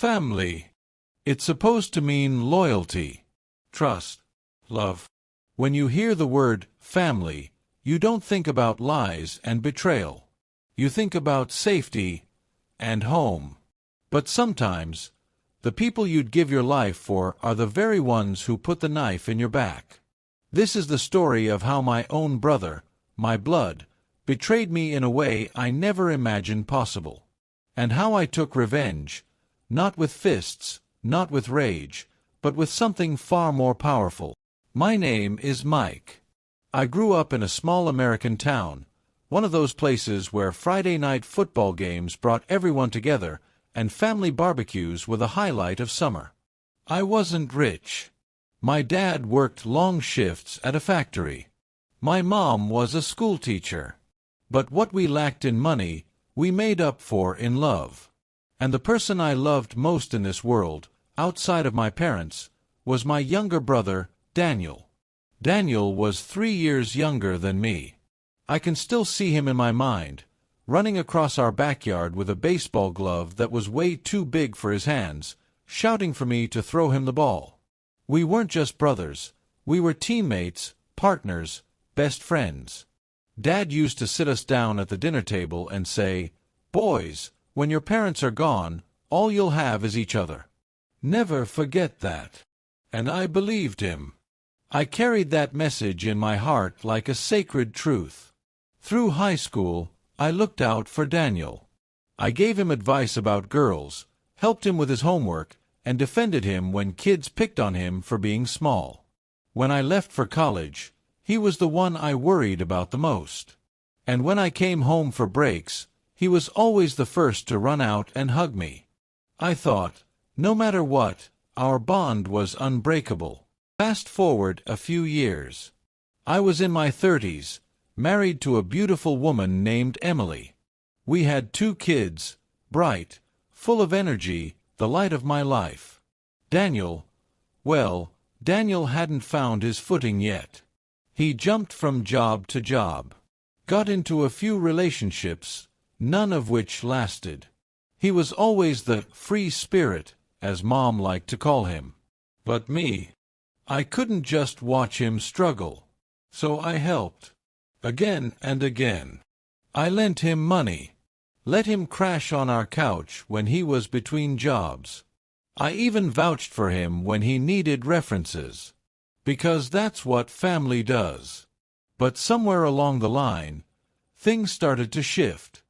Family. It's supposed to mean loyalty, trust, love. When you hear the word family, you don't think about lies and betrayal. You think about safety and home. But sometimes, the people you'd give your life for are the very ones who put the knife in your back. This is the story of how my own brother, my blood, betrayed me in a way I never imagined possible. And how I took revenge, not with fists, not with rage, but with something far more powerful. My name is Mike. I grew up in a small American town, one of those places where Friday night football games brought everyone together and family barbecues were the highlight of summer. I wasn't rich. My dad worked long shifts at a factory. My mom was a schoolteacher. But what we lacked in money, we made up for in love. And the person I loved most in this world, outside of my parents, was my younger brother, Daniel. Daniel was 3 years younger than me. I can still see him in my mind, running across our backyard with a baseball glove that was way too big for his hands, shouting for me to throw him the ball. We weren't just brothers, we were teammates, partners, best friends. Dad used to sit us down at the dinner table and say, "Boys, when your parents are gone, all you'll have is each other. Never forget that." And I believed him. I carried that message in my heart like a sacred truth. Through high school, I looked out for Daniel. I gave him advice about girls, helped him with his homework, and defended him when kids picked on him for being small. When I left for college, he was the one I worried about the most. And when I came home for breaks, he was always the first to run out and hug me. I thought, no matter what, our bond was unbreakable. Fast forward a few years. I was in my 30s, married to a beautiful woman named Emily. We had 2 kids, bright, full of energy, the light of my life. Daniel hadn't found his footing yet. He jumped from job to job, got into a few relationships, none of which lasted. He was always the free spirit, as Mom liked to call him. But me, I couldn't just watch him struggle. So I helped. Again and again. I lent him money. Let him crash on our couch when he was between jobs. I even vouched for him when he needed references. Because that's what family does. But somewhere along the line, things started to shift.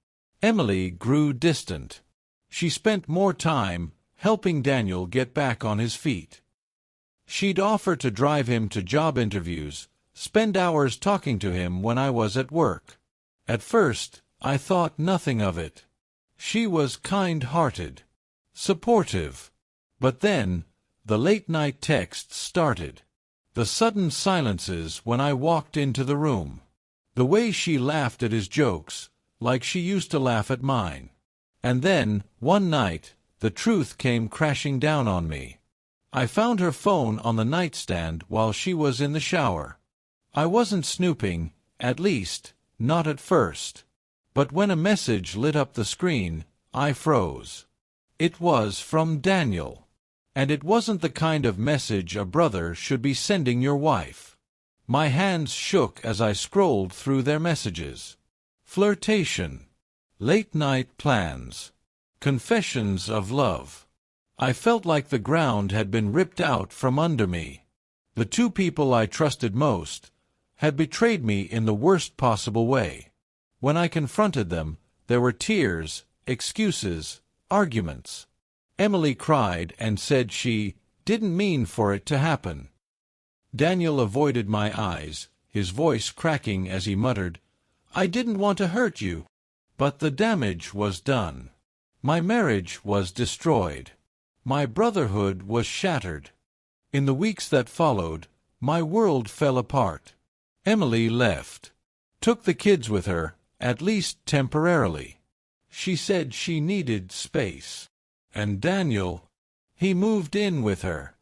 Emily grew distant. She spent more time helping Daniel get back on his feet. She'd offer to drive him to job interviews, spend hours talking to him when I was at work. At first, I thought nothing of it. She was kind-hearted, supportive. But then, the late-night texts started. The sudden silences when I walked into the room. The way she laughed at his jokes, like she used to laugh at mine. And then, one night, the truth came crashing down on me. I found her phone on the nightstand while she was in the shower. I wasn't snooping, at least, not at first. But when a message lit up the screen, I froze. It was from Daniel. And it wasn't the kind of message a brother should be sending your wife. My hands shook as I scrolled through their messages. Flirtation. Late-night plans. Confessions of love. I felt like the ground had been ripped out from under me. The 2 people I trusted most had betrayed me in the worst possible way. When I confronted them, there were tears, excuses, arguments. Emily cried and said she didn't mean for it to happen. Daniel avoided my eyes, his voice cracking as he muttered, "I didn't want to hurt you." But the damage was done. My marriage was destroyed. My brotherhood was shattered. In the weeks that followed, my world fell apart. Emily left. Took the kids with her, at least temporarily. She said she needed space. And Daniel, he moved in with her.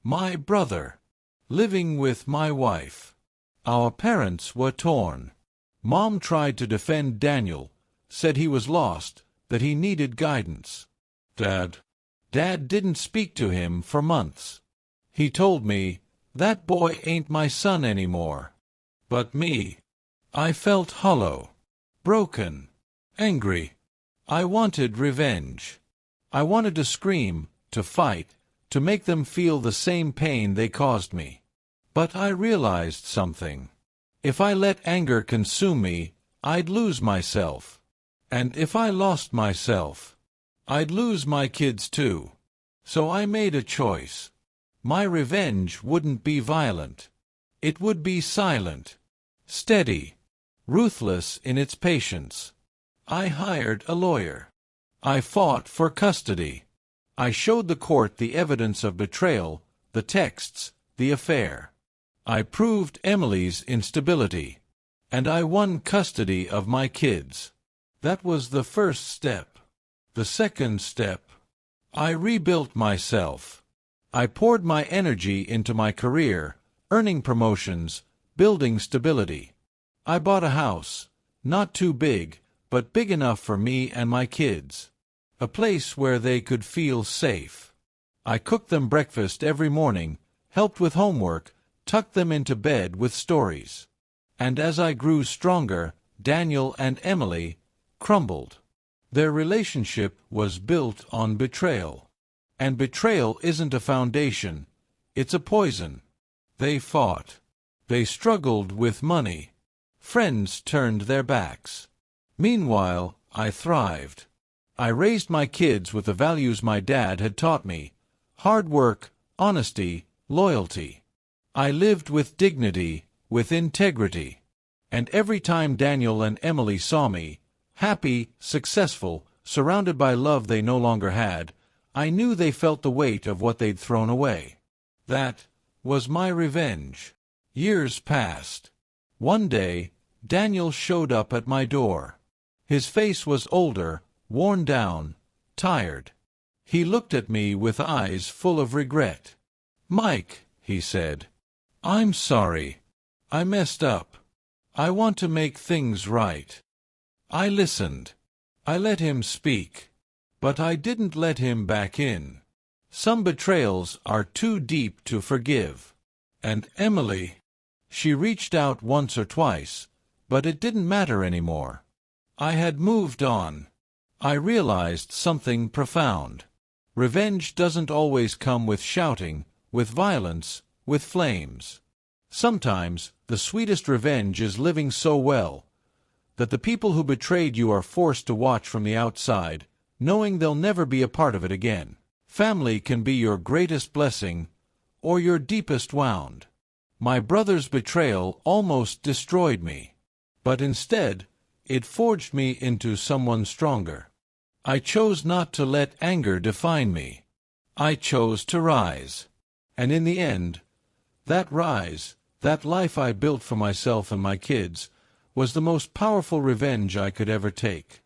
My brother. Living with my wife. Our parents were torn. Mom tried to defend Daniel, said he was lost, that he needed guidance. Dad Dad didn't speak to him for months. He told me, "That boy ain't my son anymore." But me, I felt hollow, broken, angry. I wanted revenge. I wanted to scream, to fight, to make them feel the same pain they caused me. But I realized something. If I let anger consume me, I'd lose myself. And if I lost myself, I'd lose my kids too. So I made a choice. My revenge wouldn't be violent. It would be silent, steady, ruthless in its patience. I hired a lawyer. I fought for custody. I showed the court the evidence of betrayal, the texts, the affair. I proved Emily's instability. And I won custody of my kids. That was the first step. The second step. I rebuilt myself. I poured my energy into my career, earning promotions, building stability. I bought a house, not too big, but big enough for me and my kids. A place where they could feel safe. I cooked them breakfast every morning, helped with homework, tucked them into bed with stories. And as I grew stronger, Daniel and Emily crumbled. Their relationship was built on betrayal. And betrayal isn't a foundation, it's a poison. They fought. They struggled with money. Friends turned their backs. Meanwhile, I thrived. I raised my kids with the values my dad had taught me: hard work, honesty, loyalty. I lived with dignity, with integrity. And every time Daniel and Emily saw me, happy, successful, surrounded by love they no longer had, I knew they felt the weight of what they'd thrown away. That was my revenge. Years passed. One day, Daniel showed up at my door. His face was older, worn down, tired. He looked at me with eyes full of regret. "Mike," he said, "I'm sorry. I messed up. I want to make things right." I listened. I let him speak. But I didn't let him back in. Some betrayals are too deep to forgive. And Emily, she reached out once or twice, but it didn't matter anymore. I had moved on. I realized something profound. Revenge doesn't always come with shouting, with violence, with flames. Sometimes, the sweetest revenge is living so well that the people who betrayed you are forced to watch from the outside, knowing they'll never be a part of it again. Family can be your greatest blessing or your deepest wound. My brother's betrayal almost destroyed me. But instead, it forged me into someone stronger. I chose not to let anger define me. I chose to rise. And in the end, that rise, that life I built for myself and my kids, was the most powerful revenge I could ever take.